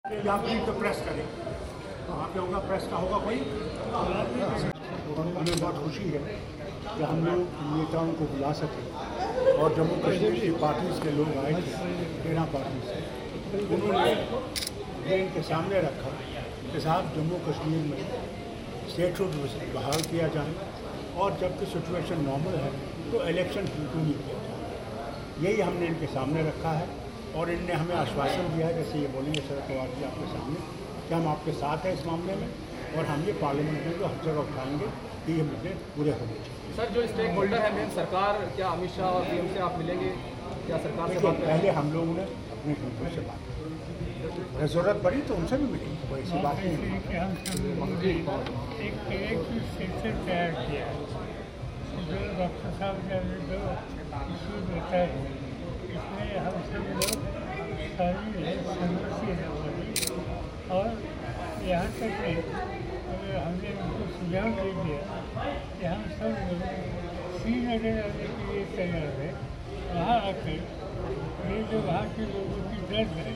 यहाँ पर तो प्रेस करें, वहाँ पे होगा प्रेस का होगा कोई। हमें बहुत खुशी है कि हम लोग नेताओं को बुला सके और जम्मू कश्मीर की पार्टीज़ के लोग आए थे 13 पार्टी से, उन्होंने ये इनके सामने रखा कि साहब जम्मू कश्मीर में स्टेटहुड बहाल किया जाए और जबकि सिचुएशन नॉर्मल है तो इलेक्शन क्यों नहीं किया जाए। यही हमने इनके सामने रखा है और इनने हमें आश्वासन दिया है, जैसे ये बोलेंगे शरद पवार जी आपके सामने, कि हम आपके साथ हैं इस मामले में और हम ये पार्लियामेंट में जो हर जगह उठाएंगे कि ये मुद्दे पूरे होने चाहिए। सर, जो स्टेक होल्डर है मेन सरकार, क्या अमित शाह और पीएम से आप मिलेंगे, क्या सरकार से बात? पहले हम लोगों ने अपने ग्रुपों से बात की, ज़रूरत पड़ी तो उनसे भी मिलेंगे, कोई ऐसी बात नहीं। एक तैयार किया जो डॉक्टर साहब ने जो इशू बताए, इसमें हम सब लोग सारी सहमति है और यहाँ तक है हमने उनको सुझाव दे दिया कि हम सब लोग श्रीनगर आने के लिए तैयार है। वहाँ आकर ये जो वहाँ के लोगों की दर्द है,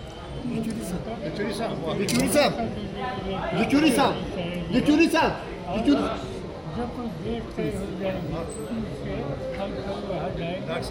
जो कुछ देर तय हो जाएगी उससे हम सब वहाँ जाएंगे।